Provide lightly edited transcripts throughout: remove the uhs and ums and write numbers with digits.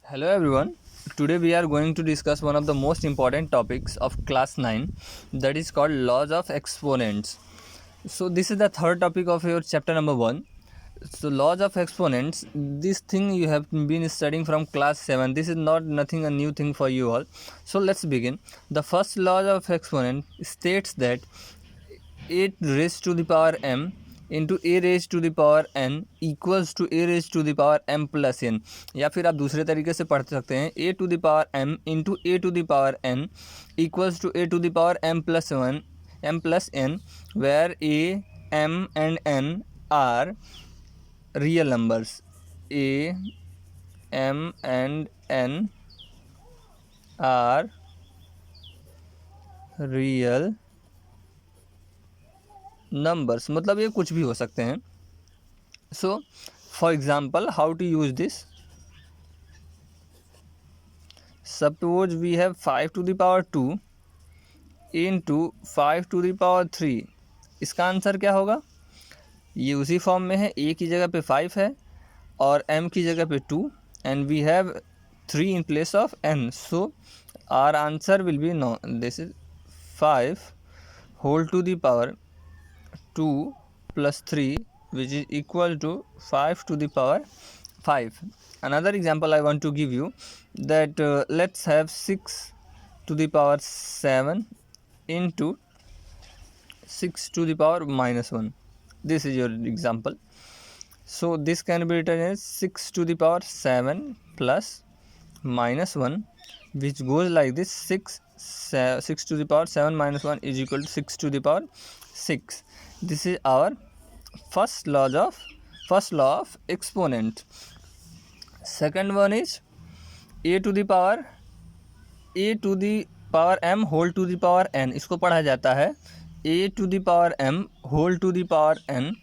Hello everyone. Today we are going to discuss one of the most important topics of class 9, that is called laws of exponents. So this is the third topic of your chapter number 1. So laws of exponents, this thing you have been studying from class 7. This is not nothing a new thing for you all. So let's begin. The first law of exponent states that 8 raised to the power m into a raised to the power n equals to a raised to the power m plus n, या फिर आप दूसरे तरीके से पढ़ सकते हैं a to the power m into a to the power n equals to a to the power m plus n, where a, m and n are real numbers. A, m and n are real numbers, मतलब ये कुछ भी हो सकते हैं. So for example, how to use this. Suppose we have 5 to the power 2 into 5 to the power 3. इसका answer क्या होगा? ये उसी फॉर्म में है. a की जगह पे 5 है और m की जगह पे 2 and we have 3 in place of n. So our answer will be no, this is 5 whole to the power 2 plus 3, which is equal to 5 to the power 5. Another example I want to give you, that let's have 6 to the power 7 into 6 to the power minus 1. This is your example. So this can be written as 6 to the power 7 plus minus 1, which goes like this. 6 to the power 7 minus 1 is equal to 6 to the power 6. This is our first law of exponent. Second one is a to the power m whole to the power n. इसको पढ़ा जाता है a to the power m whole to the power n,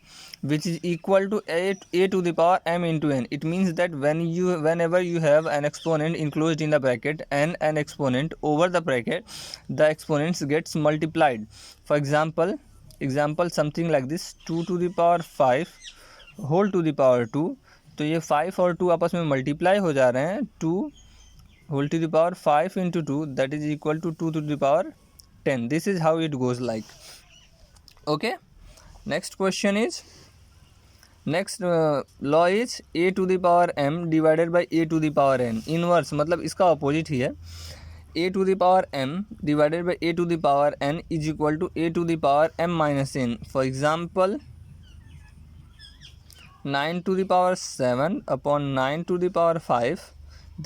which is equal to a to the power m into n. It means that whenever you have an exponent enclosed in the bracket and an exponent over the bracket, the exponents gets multiplied. For example something like this, 2 to the power 5 whole to the power 2. तो ये 5 और 2 आपस में multiply हो जा रहे हैं. 2 whole to the power 5 into 2, that is equal to 2 to the power 10. This is how it goes like. Okay, next question is, next law is a to the power m divided by a to the power n. Inverse मतलब इसका opposite ही है. a to the power m divided by a to the power n is equal to a to the power m minus n. For example, 9 to the power 7 upon 9 to the power 5.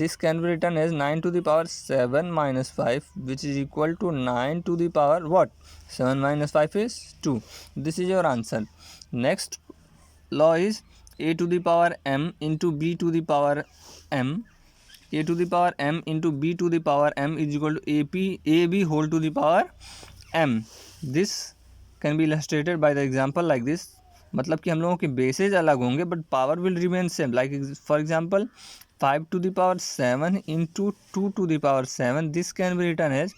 This can be written as 9 to the power 7 minus 5, which is equal to 9 to the power what? 7 minus 5 is 2. This is your answer. Next law is a to the power m into b to the power m. a to the power m into b to the power m is equal to ab whole to the power m. This can be illustrated by the example like this. मतलब कि हम लोगों के bases अलग होंगे but power will remain same. Like for example 5 to the power 7 into 2 to the power 7. This can be written as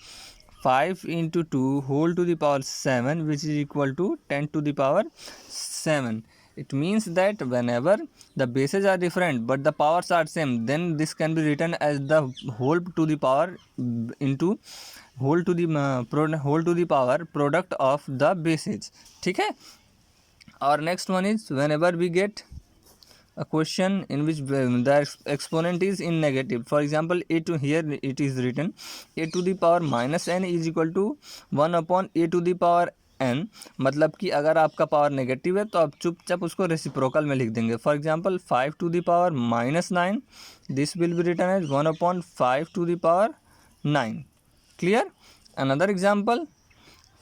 5 into 2 whole to the power 7, which is equal to 10 to the power 7. It means that whenever the bases are different but the powers are same, then this can be written as the whole to the power into whole to the power product of the bases. ठीक है. Our next one is, whenever we get a question in which the exponent is in negative. For example, here it is written a to the power minus n is equal to 1 upon a to the power n. मतलब कि अगर आपका power negative है तो आप चुपचाप उसको reciprocal में लिख देंगे. For example 5 to the power minus 9, this will be written as 1 upon 5 to the power 9. Clear? Another example,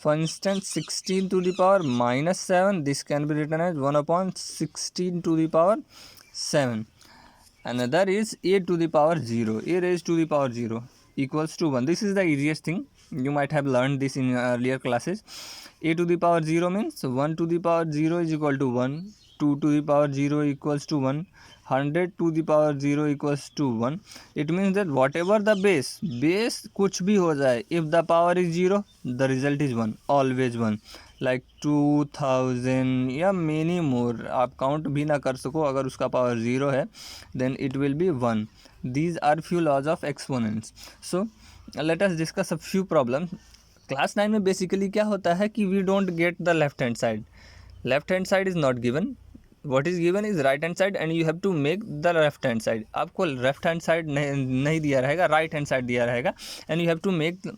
for instance 16 to the power minus 7, this can be written as 1 upon 16 to the power 7. Another is a to the power 0, a raised to the power 0 equals to 1. This is the easiest thing. You might have learned this in earlier classes. A to the power 0 means 1 to the power 0 is equal to 1, 2 to the power 0 equals to 1, 100 to the power 0 equals to 1. It means that whatever the base कुछ भी हो जाए, if the power is 0, the result is 1, always 1. Like 2000 या many more, आप count भी ना कर सको अगर उसका पावर 0 है, then it will be 1. These are few laws of exponents. So let us discuss a few problem. Class 9 में बेसिकली क्या होता है कि we don't get the left hand side. Left hand side is not given, what is given is right hand side and you have to make the left hand side. आपको left hand side नहीं दिया रहेगा, right hand side दिया रहेगा, and you have to make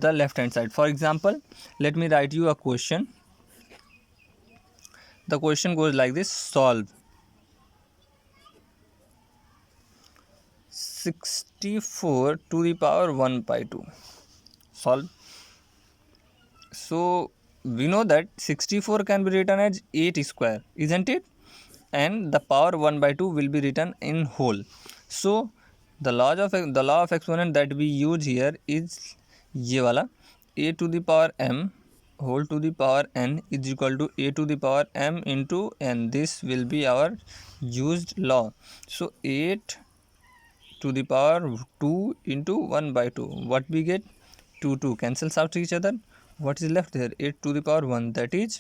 the left hand side. For example, let me write you a question. The question goes like this: solve 64 to the power 1 by 2. Solve. So we know that 64 can be written as 8 square, isn't it? And the power 1 by 2 will be written in whole. So the law of exponent that we use here is ये वाला, a to the power m whole to the power n is equal to a to the power m into n. This will be our used law. So 8 to the power 2 into 1 by 2. What we get? 2 cancels out each other. What is left there? 8 to the power 1, that is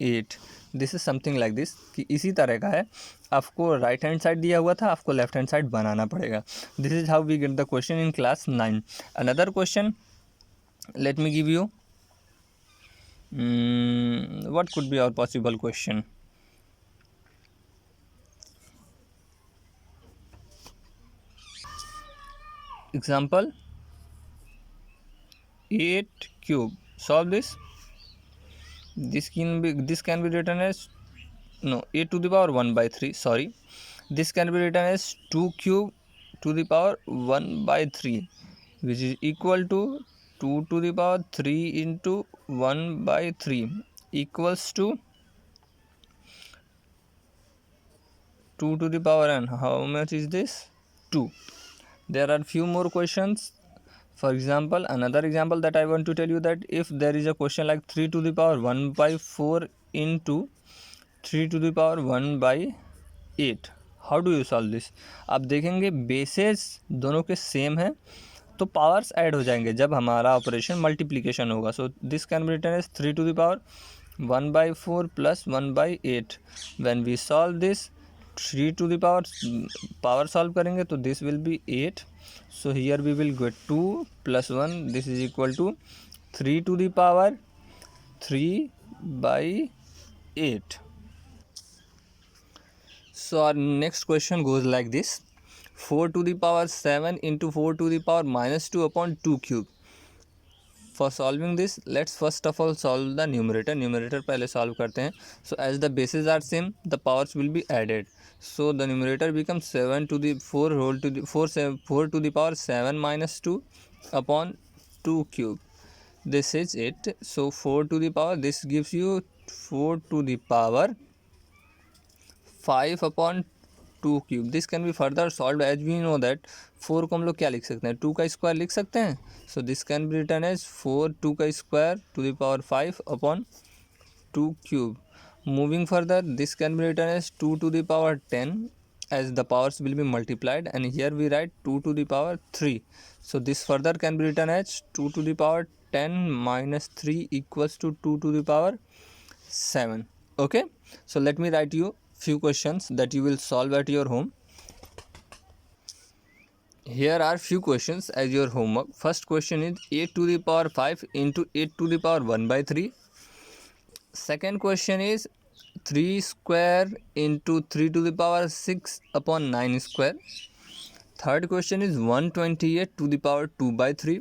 8. This is something like this, कि इसी तरह का है. आपको right hand side दिया हुआ था, आपको लेफ्ट हैंड साइड बनाना पड़ेगा. This is how we get the question in class 9. Another question, let me give you what could be our possible question. Example 8 cube. Solve this. This can be written as, no, a to the power 1 by 3, sorry. This can be written as 2 cube to the power 1 by 3, which is equal to 2 to the power 3 into 1 by 3 equals to 2 to the power n. How much is this? 2. There are few more questions. For example, another example that I want to tell you, that if there is a question like 3 to the power 1 by 4 into 3 to the power 1 by 8, how do you solve this? आप देखेंगे bases दोनों के same हैं, तो powers add हो जाएंगे जब हमारा ऑपरेशन मल्टीप्लिकेशन होगा. So this can be written as 3 to the power 1 by 4 plus 1 by 8. When we solve this 3 to the power solve करेंगे तो this will be 8. So here we will get 2 plus 1, this is equal to 3 to the power 3 by 8. So our next question goes like this: 4 to the power 7 into 4 to the power minus 2 upon 2 cube. For solving this, let's first of all solve the numerator. Numerator पहले solve करते हैं. So as the bases are same, the powers will be added. So the numerator becomes 7 to the 4 whole to the 4 to the power 7 minus 2 upon 2 cube. This is it. So 4 to the power, this gives you 4 to the power 5 upon 2 cube. This can be further solved as we know that 4 को हम लोग क्या लिख सकते हैं, 2 का square लिख सकते हैं. So this can be written as 4 2 का square to the power 5 upon 2 cube. Moving further, this can be written as 2 to the power 10, as the powers will be multiplied, and here we write 2 to the power 3. So this further can be written as 2 to the power 10 minus 3 equals to 2 to the power 7. Okay, so let me write you few questions that you will solve at your home. Here are few questions as your homework. First question is 8 to the power 5 into 8 to the power 1 by 3. Second question is 3 square into 3 to the power 6 upon 9 square. Third question is 128 to the power 2 by 3.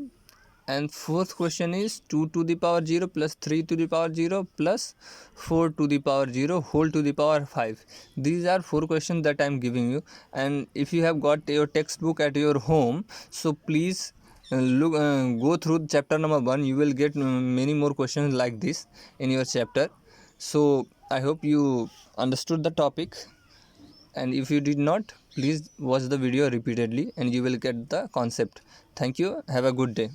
And fourth question is 2 to the power 0 plus 3 to the power 0 plus 4 to the power 0 whole to the power 5. These are 4 questions that I am giving you, and if you have got your textbook at your home, so please go through chapter number 1. You will get many more questions like this in your chapter. So I hope you understood the topic, and if you did not, please watch the video repeatedly and you will get the concept. Thank you. Have a good day.